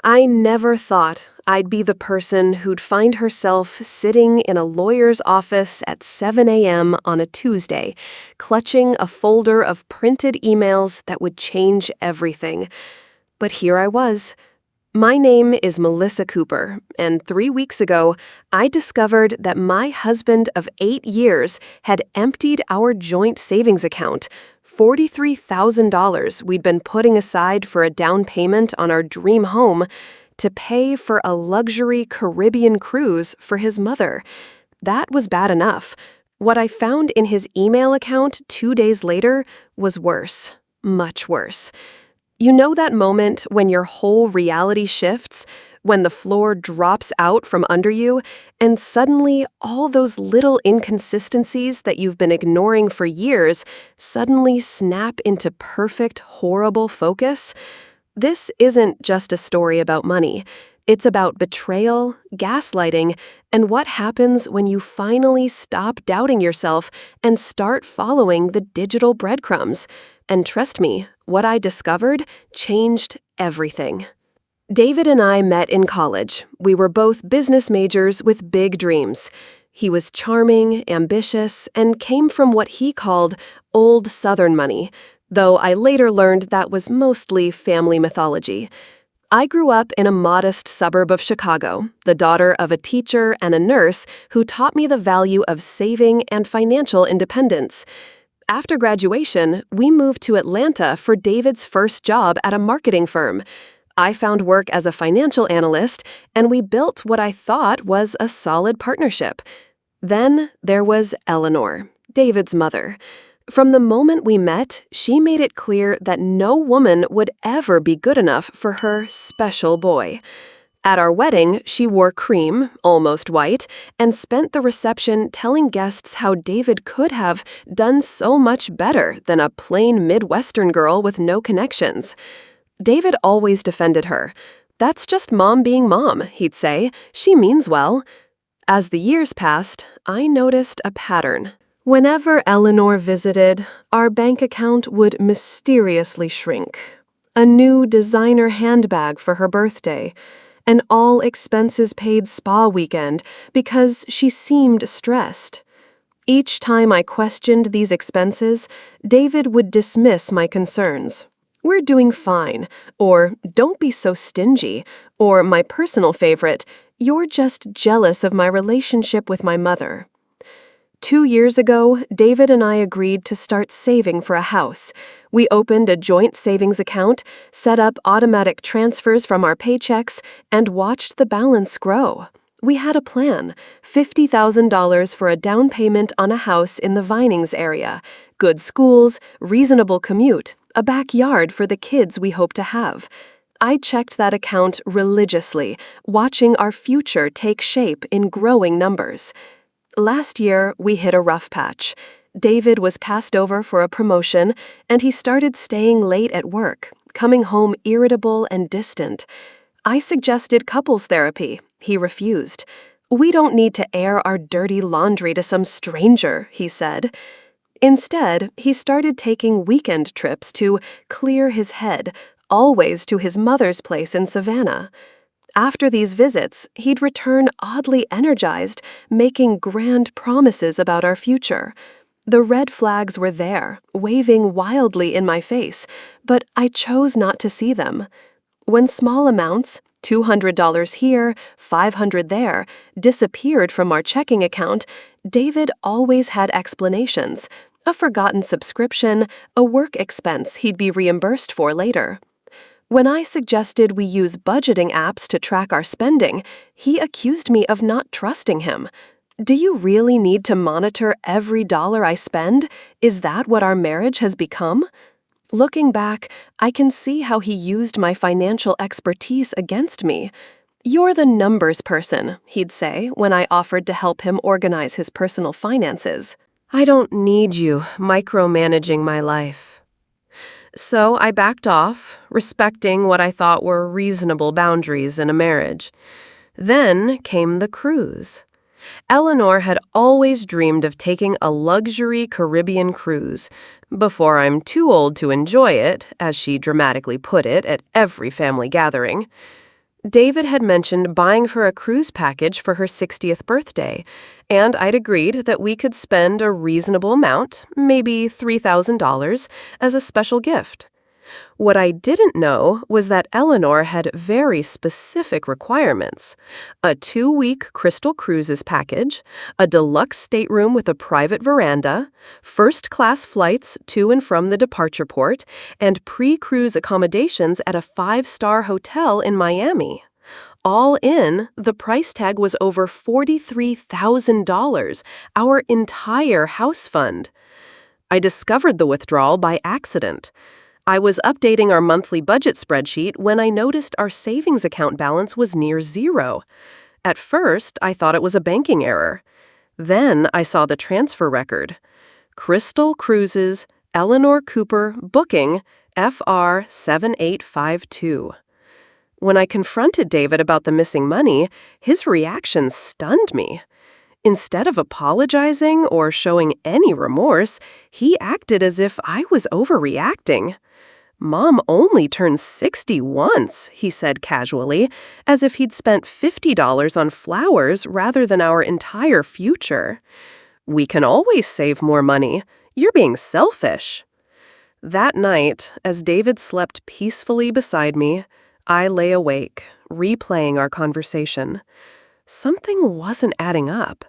I never thought I'd be the person who'd find herself sitting in a lawyer's office at 7 a.m. on a Tuesday, clutching a folder of printed emails that would change everything. But here I was. My name is Melissa Cooper, and 3 weeks ago, I discovered that my husband of 8 years had emptied our joint savings account, $43,000 we'd been putting aside for a down payment on our dream home, to pay for a luxury Caribbean cruise for his mother. That was bad enough. What I found in his email account 2 days later was worse, much worse. You know that moment when your whole reality shifts, when the floor drops out from under you, and suddenly all those little inconsistencies that you've been ignoring for years suddenly snap into perfect, horrible focus? This isn't just a story about money. It's about betrayal, gaslighting, and what happens when you finally stop doubting yourself and start following the digital breadcrumbs. And trust me, what I discovered changed everything. David and I met in college. We were both business majors with big dreams. He was charming, ambitious, and came from what he called old Southern money, though I later learned that was mostly family mythology. I grew up in a modest suburb of Chicago, the daughter of a teacher and a nurse who taught me the value of saving and financial independence. After graduation, we moved to Atlanta for David's first job at a marketing firm. I found work as a financial analyst, and we built what I thought was a solid partnership. Then there was Eleanor, David's mother. From the moment we met, she made it clear that no woman would ever be good enough for her special boy. At our wedding, she wore cream, almost white, and spent the reception telling guests how David could have done so much better than a plain Midwestern girl with no connections. David always defended her. "That's just mom being mom," he'd say. "She means well." As the years passed, I noticed a pattern. Whenever Eleanor visited, our bank account would mysteriously shrink. A new designer handbag for her birthday, an all-expenses-paid spa weekend because she seemed stressed. Each time I questioned these expenses, David would dismiss my concerns. "We're doing fine," or "Don't be so stingy," or my personal favorite, "You're just jealous of my relationship with my mother." 2 years ago, David and I agreed to start saving for a house. We opened a joint savings account, set up automatic transfers from our paychecks, and watched the balance grow. We had a plan: $50,000 for a down payment on a house in the Vinings area, good schools, reasonable commute, a backyard for the kids we hope to have. I checked that account religiously, watching our future take shape in growing numbers. Last year, we hit a rough patch. David was passed over for a promotion, and he started staying late at work, coming home irritable and distant. I suggested couples therapy. He refused. "We don't need to air our dirty laundry to some stranger," he said. Instead, he started taking weekend trips to clear his head, always to his mother's place in Savannah. After these visits, he'd return oddly energized, making grand promises about our future. The red flags were there, waving wildly in my face, but I chose not to see them. When small amounts, $200 here, $500 there, disappeared from our checking account, David always had explanations: a forgotten subscription, a work expense he'd be reimbursed for later. When I suggested we use budgeting apps to track our spending, he accused me of not trusting him. "Do you really need to monitor every dollar I spend? Is that what our marriage has become?" Looking back, I can see how he used my financial expertise against me. "You're the numbers person," he'd say when I offered to help him organize his personal finances. "I don't need you micromanaging my life." So I backed off, respecting what I thought were reasonable boundaries in a marriage. Then came the cruise. Eleanor had always dreamed of taking a luxury Caribbean cruise, before I'm too old to enjoy it, as she dramatically put it at every family gathering. David had mentioned buying her a cruise package for her 60th birthday, and I'd agreed that we could spend a reasonable amount, maybe $3,000, as a special gift. What I didn't know was that Eleanor had very specific requirements: a 2-week Crystal Cruises package, a deluxe stateroom with a private veranda, first-class flights to and from the departure port, and pre-cruise accommodations at a 5-star hotel in Miami. All in, the price tag was over $43,000, our entire house fund. I discovered the withdrawal by accident. I was updating our monthly budget spreadsheet when I noticed our savings account balance was near zero. At first, I thought it was a banking error. Then I saw the transfer record. Crystal Cruises, Eleanor Cooper, booking, FR 7852. When I confronted David about the missing money, his reaction stunned me. Instead of apologizing or showing any remorse, he acted as if I was overreacting. "Mom only turned 60 once," he said casually, as if he'd spent $50 on flowers rather than our entire future. "We can always save more money. You're being selfish." That night, as David slept peacefully beside me, I lay awake, replaying our conversation. Something wasn't adding up.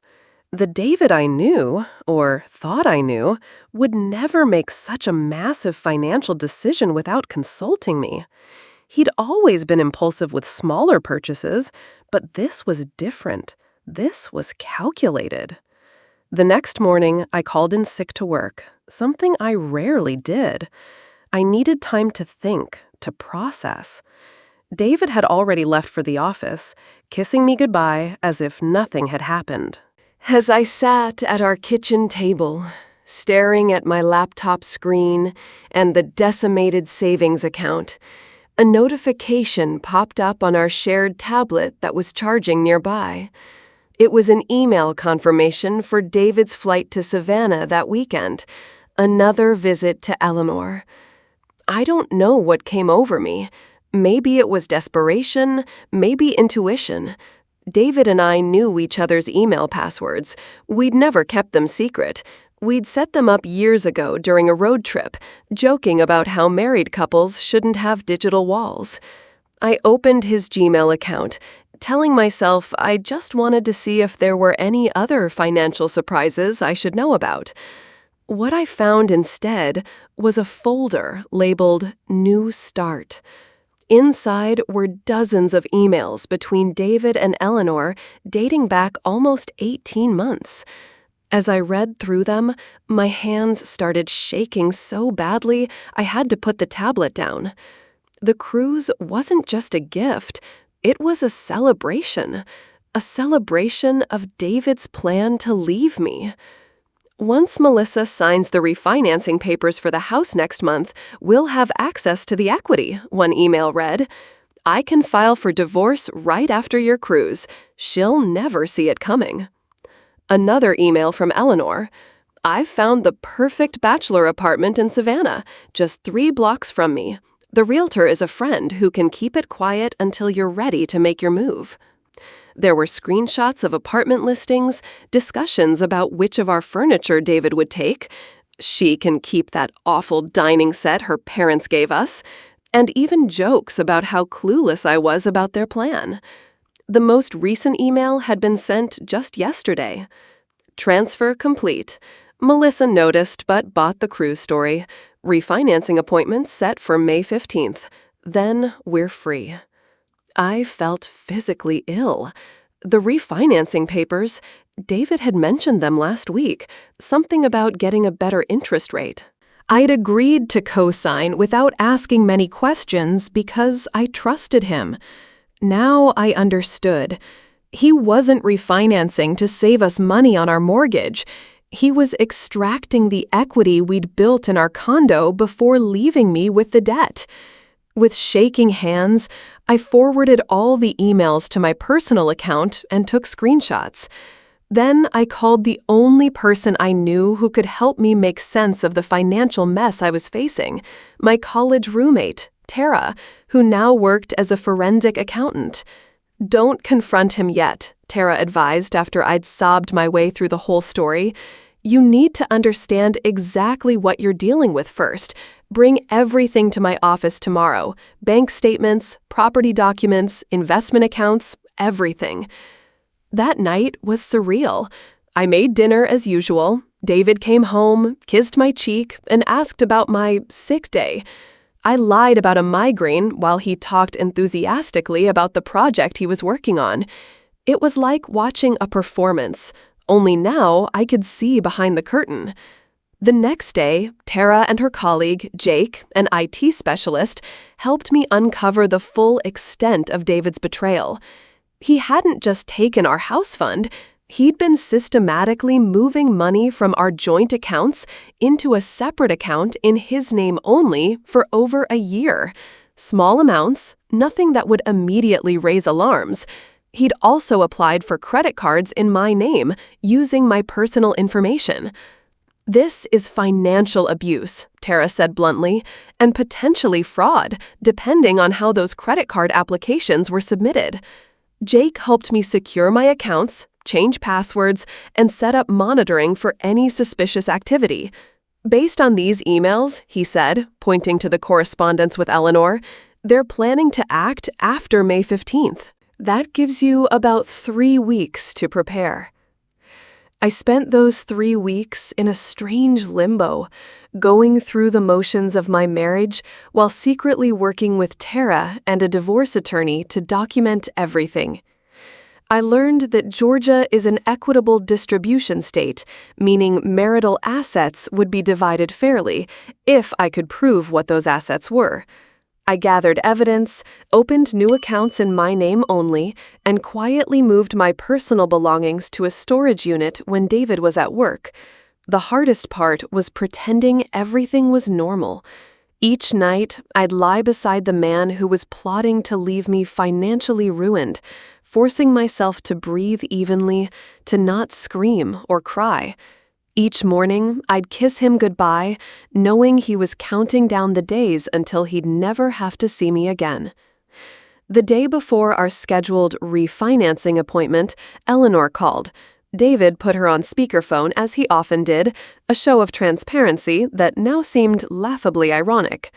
The David I knew, or thought I knew, would never make such a massive financial decision without consulting me. He'd always been impulsive with smaller purchases, but this was different. This was calculated. The next morning, I called in sick to work, something I rarely did. I needed time to think, to process. David had already left for the office, kissing me goodbye as if nothing had happened. As I sat at our kitchen table, staring at my laptop screen and the decimated savings account, a notification popped up on our shared tablet that was charging nearby. It was an email confirmation for David's flight to Savannah that weekend, another visit to Eleanor. I don't know what came over me. Maybe it was desperation, maybe intuition. David and I knew each other's email passwords. We'd never kept them secret. We'd set them up years ago during a road trip, joking about how married couples shouldn't have digital walls. I opened his Gmail account, telling myself I just wanted to see if there were any other financial surprises I should know about. What I found instead was a folder labeled New Start. Inside were dozens of emails between David and Eleanor dating back almost 18 months. As I read through them, my hands started shaking so badly I had to put the tablet down. The cruise wasn't just a gift, it was a celebration of David's plan to leave me. Once Melissa signs the refinancing papers for the house next month, we'll have access to the equity, one email read. "I can file for divorce right after your cruise. She'll never see it coming." Another email from Eleanor. "I've found the perfect bachelor apartment in Savannah, just 3 blocks from me. The realtor is a friend who can keep it quiet until you're ready to make your move." There were screenshots of apartment listings, discussions about which of our furniture David would take. She can keep that awful dining set her parents gave us. And even jokes about how clueless I was about their plan. The most recent email had been sent just yesterday. "Transfer complete. Melissa noticed but bought the cruise story. Refinancing appointment set for May 15th. Then we're free." I felt physically ill. The refinancing papers, David had mentioned them last week, something about getting a better interest rate. I'd agreed to co-sign without asking many questions because I trusted him. Now I understood. He wasn't refinancing to save us money on our mortgage. He was extracting the equity we'd built in our condo before leaving me with the debt. With shaking hands, I forwarded all the emails to my personal account and took screenshots. Then I called the only person I knew who could help me make sense of the financial mess I was facing, my college roommate, Tara, who now worked as a forensic accountant. "Don't confront him yet," Tara advised after I'd sobbed my way through the whole story. "You need to understand exactly what you're dealing with first. Bring everything to my office tomorrow. Bank statements, property documents, investment accounts, everything." That night was surreal. I made dinner as usual. David came home, kissed my cheek, and asked about my sick day. I lied about a migraine while he talked enthusiastically about the project he was working on. It was like watching a performance, only now I could see behind the curtain. The next day, Tara and her colleague, Jake, an IT specialist, helped me uncover the full extent of David's betrayal. He hadn't just taken our house fund. He'd been systematically moving money from our joint accounts into a separate account in his name only for over a year. Small amounts, nothing that would immediately raise alarms. He'd also applied for credit cards in my name, using my personal information. "This is financial abuse," Tara said bluntly, "and potentially fraud, depending on how those credit card applications were submitted." Jake helped me secure my accounts, change passwords, and set up monitoring for any suspicious activity. "Based on these emails," he said, pointing to the correspondence with Eleanor, "they're planning to act after May 15th. That gives you about 3 weeks to prepare." I spent those 3 weeks in a strange limbo, going through the motions of my marriage while secretly working with Tara and a divorce attorney to document everything. I learned that Georgia is an equitable distribution state, meaning marital assets would be divided fairly, if I could prove what those assets were. I gathered evidence, opened new accounts in my name only, and quietly moved my personal belongings to a storage unit when David was at work. The hardest part was pretending everything was normal. Each night, I'd lie beside the man who was plotting to leave me financially ruined, forcing myself to breathe evenly, to not scream or cry. Each morning, I'd kiss him goodbye, knowing he was counting down the days until he'd never have to see me again. The day before our scheduled refinancing appointment, Eleanor called. David put her on speakerphone as he often did, a show of transparency that now seemed laughably ironic.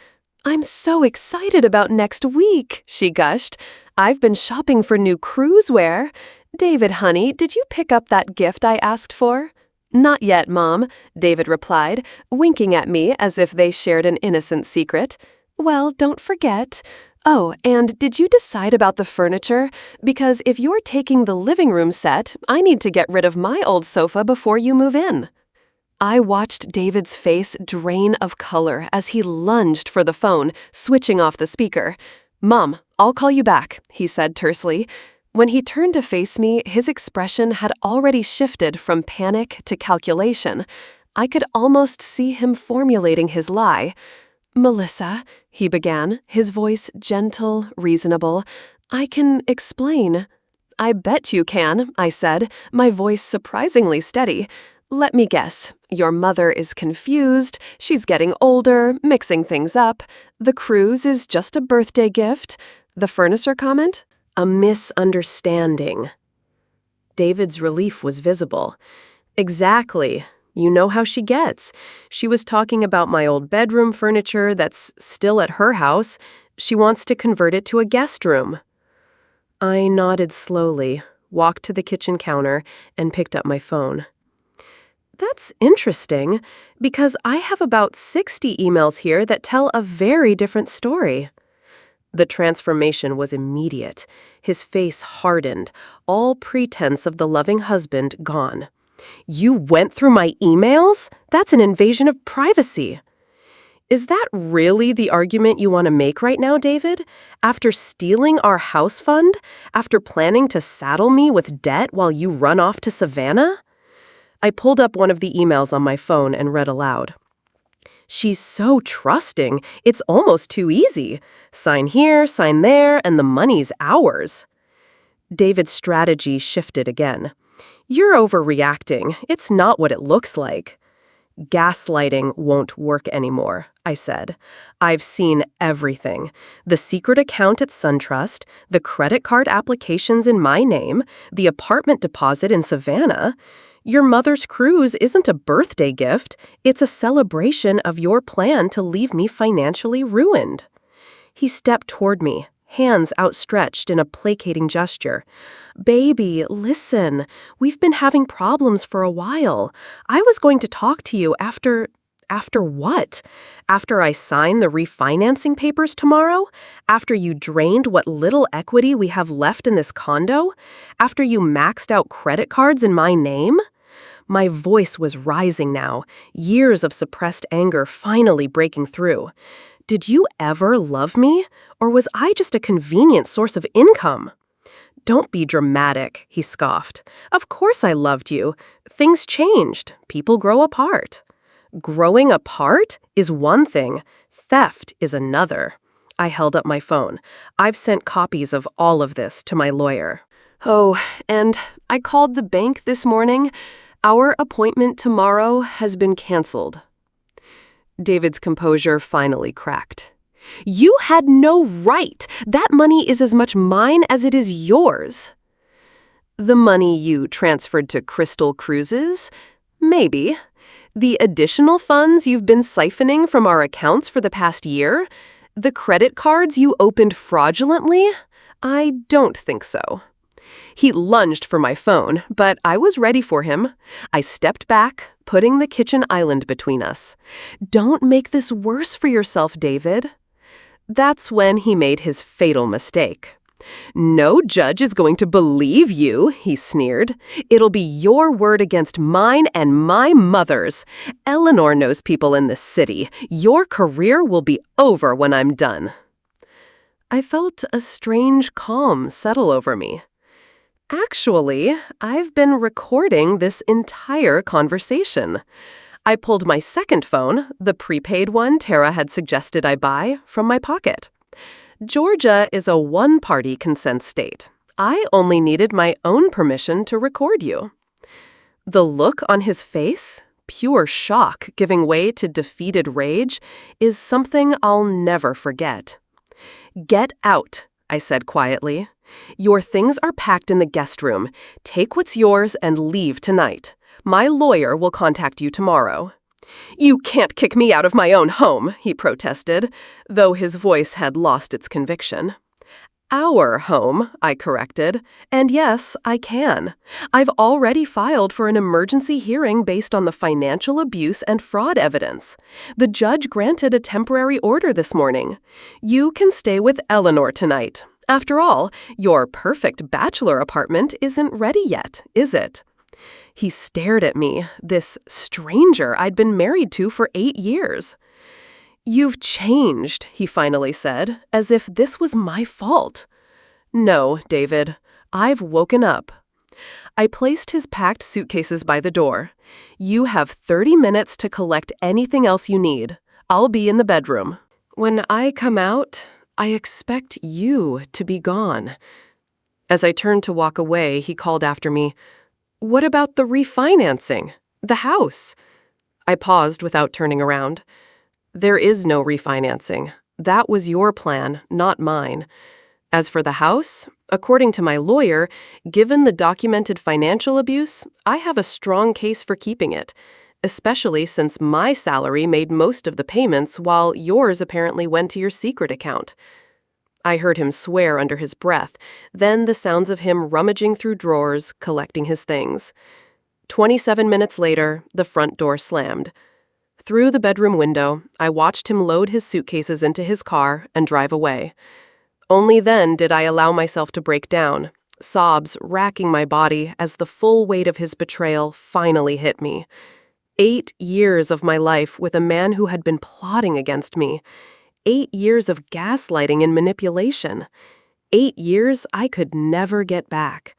"I'm so excited about next week," she gushed. "I've been shopping for new cruise wear. David, honey, did you pick up that gift I asked for?" "Not yet, Mom," David replied, winking at me as if they shared an innocent secret. "Well, don't forget. Oh, and did you decide about the furniture? Because if you're taking the living room set, I need to get rid of my old sofa before you move in." I watched David's face drain of color as he lunged for the phone, switching off the speaker. "Mom, I'll call you back," he said tersely. When he turned to face me, his expression had already shifted from panic to calculation. I could almost see him formulating his lie. "Melissa," he began, his voice gentle, reasonable, "I can explain." "I bet you can," I said, my voice surprisingly steady. "Let me guess. Your mother is confused, she's getting older, mixing things up. The cruise is just a birthday gift. The furniture comment? A misunderstanding." David's relief was visible. "Exactly. You know how she gets. She was talking about my old bedroom furniture that's still at her house. She wants to convert it to a guest room." I nodded slowly, walked to the kitchen counter, and picked up my phone. "That's interesting, because I have about 60 emails here that tell a very different story." The transformation was immediate. His face hardened, all pretense of the loving husband gone. "You went through my emails? That's an invasion of privacy." "Is that really the argument you want to make right now, David? After stealing our house fund? After planning to saddle me with debt while you run off to Savannah?" I pulled up one of the emails on my phone and read aloud. "She's so trusting, it's almost too easy. Sign here, sign there, and the money's ours." David's strategy shifted again. "You're overreacting. It's not what it looks like." "Gaslighting won't work anymore," I said. I've seen everything. The secret account at SunTrust, the credit card applications in my name, the apartment deposit in Savannah. Your mother's cruise isn't a birthday gift. It's a celebration of your plan to leave me financially ruined. He stepped toward me, hands outstretched in a placating gesture. Baby, listen. We've been having problems for a while. I was going to talk to you after what? After I sign the refinancing papers tomorrow? After you drained what little equity we have left in this condo? After you maxed out credit cards in my name? My voice was rising now, years of suppressed anger finally breaking through. Did you ever love me? Or was I just a convenient source of income? Don't be dramatic, he scoffed. Of course I loved you. Things changed. People grow apart. Growing apart is one thing. Theft is another. I held up my phone. I've sent copies of all of this to my lawyer. Oh, and I called the bank this morning. Our appointment tomorrow has been canceled. David's composure finally cracked. You had no right. That money is as much mine as it is yours. The money you transferred to Crystal Cruises? Maybe. The additional funds you've been siphoning from our accounts for the past year? The credit cards you opened fraudulently? I don't think so. He lunged for my phone, but I was ready for him. I stepped back, putting the kitchen island between us. Don't make this worse for yourself, David. That's when he made his fatal mistake. No judge is going to believe you, he sneered. It'll be your word against mine and my mother's. Eleanor knows people in this city. Your career will be over when I'm done. I felt a strange calm settle over me. Actually, I've been recording this entire conversation. I pulled my second phone, the prepaid one Tara had suggested I buy, from my pocket. Georgia is a one-party consent state. I only needed my own permission to record you. The look on his face, pure shock giving way to defeated rage, is something I'll never forget. Get out, I said quietly. Your things are packed in the guest room. Take what's yours and leave tonight. My lawyer will contact you tomorrow. You can't kick me out of my own home, he protested, though his voice had lost its conviction. Our home, I corrected, and yes, I can. I've already filed for an emergency hearing based on the financial abuse and fraud evidence. The judge granted a temporary order this morning. You can stay with Eleanor tonight. After all, your perfect bachelor apartment isn't ready yet, is it? He stared at me, this stranger I'd been married to for 8 years. You've changed, he finally said, as if this was my fault. No, David, I've woken up. I placed his packed suitcases by the door. You have 30 minutes to collect anything else you need. I'll be in the bedroom. When I come out, I expect you to be gone. As I turned to walk away, he called after me, What about the refinancing? The house? I paused without turning around. There is no refinancing. That was your plan, not mine. As for the house, according to my lawyer, given the documented financial abuse, I have a strong case for keeping it, especially since my salary made most of the payments while yours apparently went to your secret account. I heard him swear under his breath, then the sounds of him rummaging through drawers, collecting his things. 27 minutes later, the front door slammed. Through the bedroom window, I watched him load his suitcases into his car and drive away. Only then did I allow myself to break down, sobs racking my body as the full weight of his betrayal finally hit me. 8 years of my life with a man who had been plotting against me. 8 years of gaslighting and manipulation. 8 years I could never get back.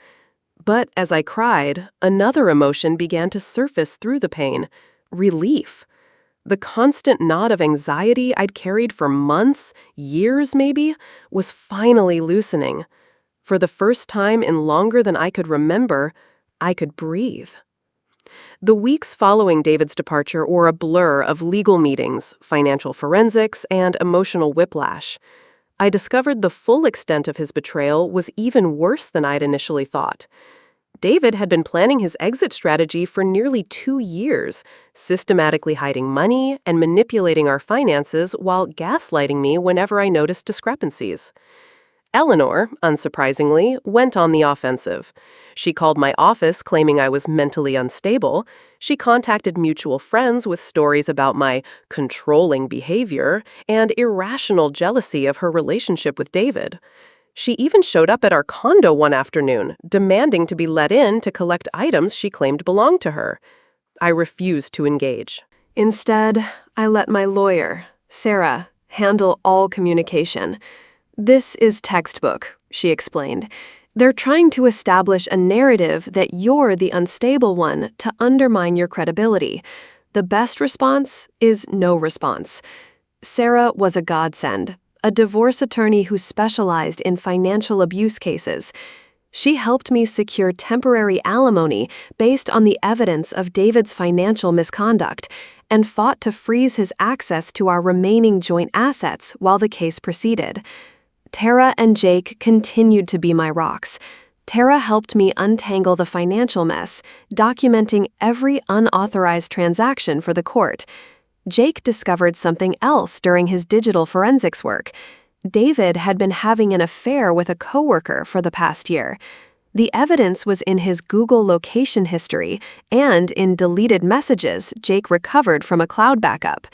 But as I cried, another emotion began to surface through the pain. Relief. The constant knot of anxiety I'd carried for months, years maybe, was finally loosening. For the first time in longer than I could remember, I could breathe. The weeks following David's departure were a blur of legal meetings, financial forensics, and emotional whiplash. I discovered the full extent of his betrayal was even worse than I'd initially thought. David had been planning his exit strategy for nearly 2 years, systematically hiding money and manipulating our finances while gaslighting me whenever I noticed discrepancies. Eleanor, unsurprisingly, went on the offensive. She called my office claiming I was mentally unstable. She contacted mutual friends with stories about my controlling behavior and irrational jealousy of her relationship with David. She even showed up at our condo one afternoon, demanding to be let in to collect items she claimed belonged to her. I refused to engage. Instead, I let my lawyer, Sarah, handle all communication. "This is textbook," she explained. "They're trying to establish a narrative that you're the unstable one to undermine your credibility. The best response is no response." Sarah was a godsend, a divorce attorney who specialized in financial abuse cases. She helped me secure temporary alimony based on the evidence of David's financial misconduct and fought to freeze his access to our remaining joint assets while the case proceeded. Tara and Jake continued to be my rocks. Tara helped me untangle the financial mess, documenting every unauthorized transaction for the court. Jake discovered something else during his digital forensics work. David had been having an affair with a coworker for the past year. The evidence was in his Google location history and in deleted messages Jake recovered from a cloud backup.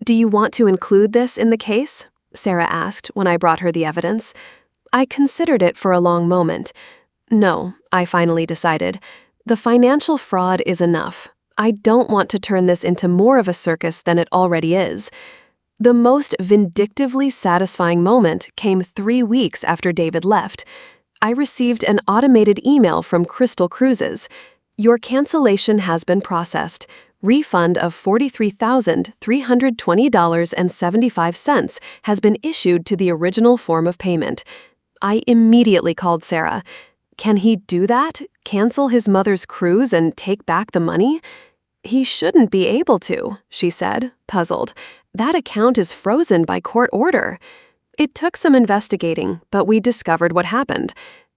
"Do you want to include this in the case?" Sarah asked when I brought her the evidence. I considered it for a long moment. No, I finally decided. The financial fraud is enough. I don't want to turn this into more of a circus than it already is. The most vindictively satisfying moment came 3 weeks after David left. I received an automated email from Crystal Cruises. "Your cancellation has been processed. Refund of $43,320.75 has been issued to the original form of payment." I immediately called Sarah. "Can he do that? Cancel his mother's cruise and take back the money?" "He shouldn't be able to," she said, puzzled. "That account is frozen by court order." It took some investigating, but we discovered what happened.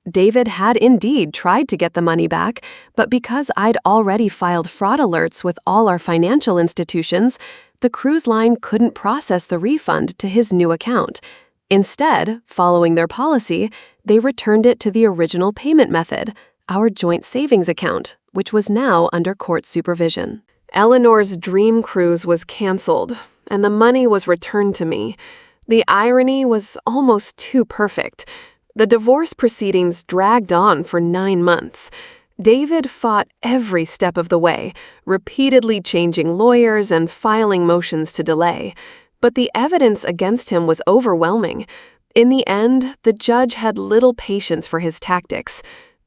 David had indeed tried to get the money back, but because I'd already filed fraud alerts with all our financial institutions, the cruise line couldn't process the refund to his new account. Instead, following their policy, they returned it to the original payment method, our joint savings account, which was now under court supervision. Eleanor's dream cruise was canceled, and the money was returned to me. The irony was almost too perfect. The divorce proceedings dragged on for 9 months. David fought every step of the way, repeatedly changing lawyers and filing motions to delay. But the evidence against him was overwhelming. In the end, the judge had little patience for his tactics.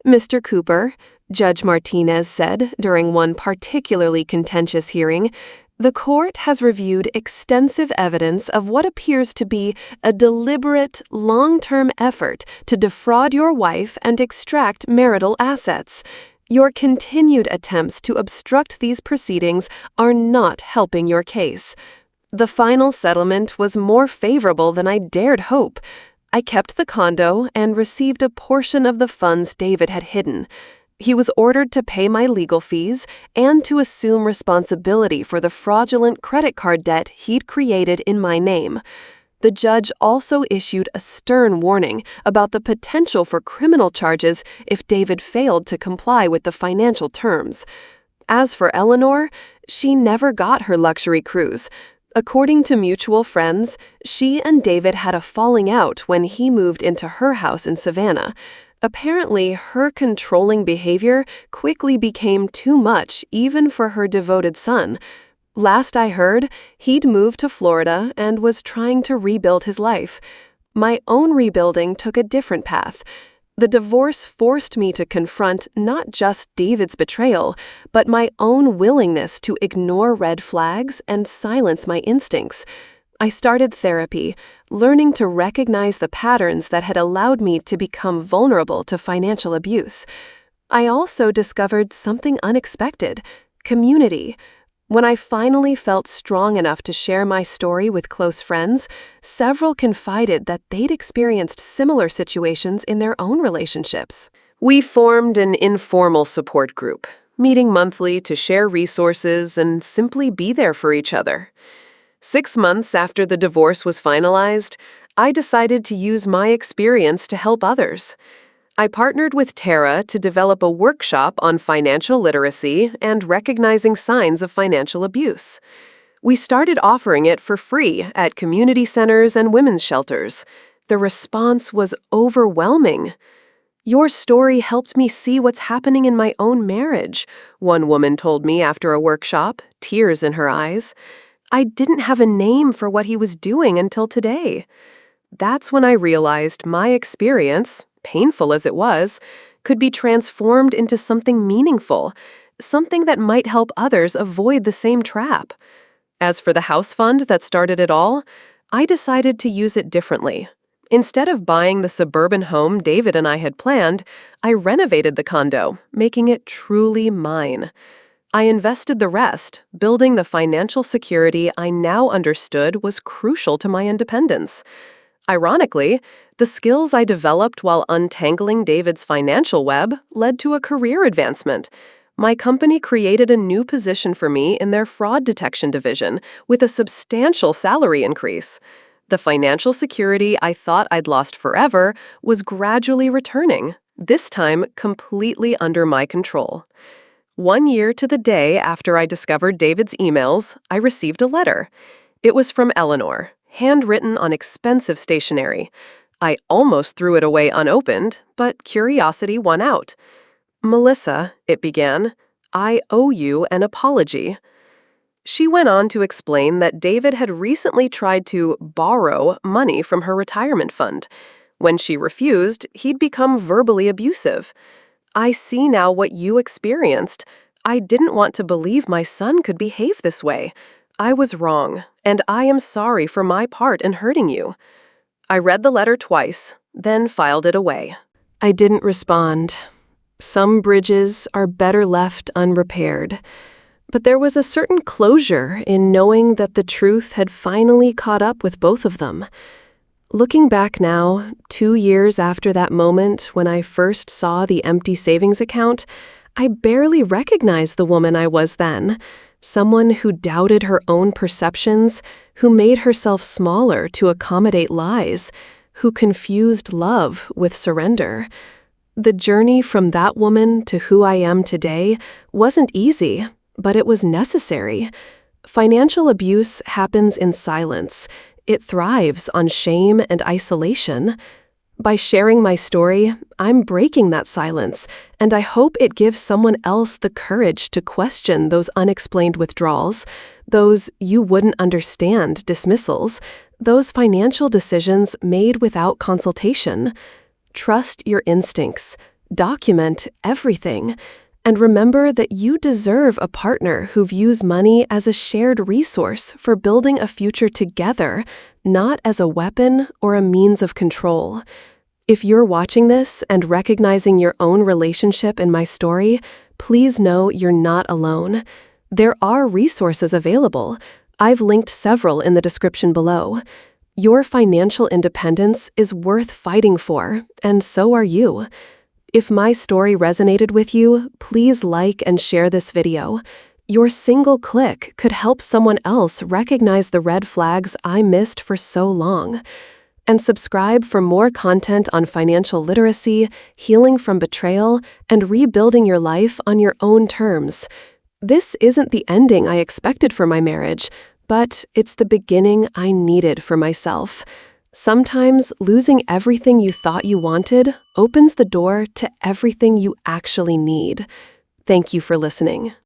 "Mr. Cooper," Judge Martinez said during one particularly contentious hearing, "the court has reviewed extensive evidence of what appears to be a deliberate, long-term effort to defraud your wife and extract marital assets. Your continued attempts to obstruct these proceedings are not helping your case." The final settlement was more favorable than I dared hope. I kept the condo and received a portion of the funds David had hidden. He was ordered to pay my legal fees and to assume responsibility for the fraudulent credit card debt he'd created in my name. The judge also issued a stern warning about the potential for criminal charges if David failed to comply with the financial terms. As for Eleanor, she never got her luxury cruise. According to mutual friends, she and David had a falling out when he moved into her house in Savannah. Apparently, her controlling behavior quickly became too much even for her devoted son. Last I heard, he'd moved to Florida and was trying to rebuild his life. My own rebuilding took a different path. The divorce forced me to confront not just David's betrayal, but my own willingness to ignore red flags and silence my instincts. I started therapy, learning to recognize the patterns that had allowed me to become vulnerable to financial abuse. I also discovered something unexpected. Community. When I finally felt strong enough to share my story with close friends, several confided that they'd experienced similar situations in their own relationships. We formed an informal support group, meeting monthly to share resources and simply be there for each other. 6 months after the divorce was finalized, I decided to use my experience to help others. I partnered with Tara to develop a workshop on financial literacy and recognizing signs of financial abuse. We started offering it for free at community centers and women's shelters. The response was overwhelming. "Your story helped me see what's happening in my own marriage," one woman told me after a workshop, tears in her eyes. "I didn't have a name for what he was doing until today." That's when I realized my experience, painful as it was, could be transformed into something meaningful, something that might help others avoid the same trap. As for the house fund that started it all, I decided to use it differently. Instead of buying the suburban home David and I had planned, I renovated the condo, making it truly mine. I invested the rest, building the financial security I now understood was crucial to my independence. Ironically, the skills I developed while untangling David's financial web led to a career advancement. My company created a new position for me in their fraud detection division with a substantial salary increase. The financial security I thought I'd lost forever was gradually returning, this time completely under my control. 1 year to the day after I discovered David's emails, I received a letter. It was from Eleanor, handwritten on expensive stationery. I almost threw it away unopened, but curiosity won out. "Melissa," it began, "I owe you an apology." She went on to explain that David had recently tried to borrow money from her retirement fund. When she refused, he'd become verbally abusive. "I see now what you experienced. I didn't want to believe my son could behave this way. I was wrong, and I am sorry for my part in hurting you." I read the letter twice, then filed it away. I didn't respond. Some bridges are better left unrepaired. But there was a certain closure in knowing that the truth had finally caught up with both of them. Looking back now, 2 years after that moment when I first saw the empty savings account, I barely recognized the woman I was then. Someone who doubted her own perceptions, who made herself smaller to accommodate lies, who confused love with surrender. The journey from that woman to who I am today wasn't easy, but it was necessary. Financial abuse happens in silence. It thrives on shame and isolation. By sharing my story, I'm breaking that silence, and I hope it gives someone else the courage to question those unexplained withdrawals, those you wouldn't understand dismissals, those financial decisions made without consultation. Trust your instincts, document everything, and remember that you deserve a partner who views money as a shared resource for building a future together, not as a weapon or a means of control. If you're watching this and recognizing your own relationship in my story, please know you're not alone. There are resources available. I've linked several in the description below. Your financial independence is worth fighting for, and so are you. If my story resonated with you, please like and share this video. Your single click could help someone else recognize the red flags I missed for so long. And subscribe for more content on financial literacy, healing from betrayal, and rebuilding your life on your own terms. This isn't the ending I expected for my marriage, but it's the beginning I needed for myself. Sometimes losing everything you thought you wanted opens the door to everything you actually need. Thank you for listening.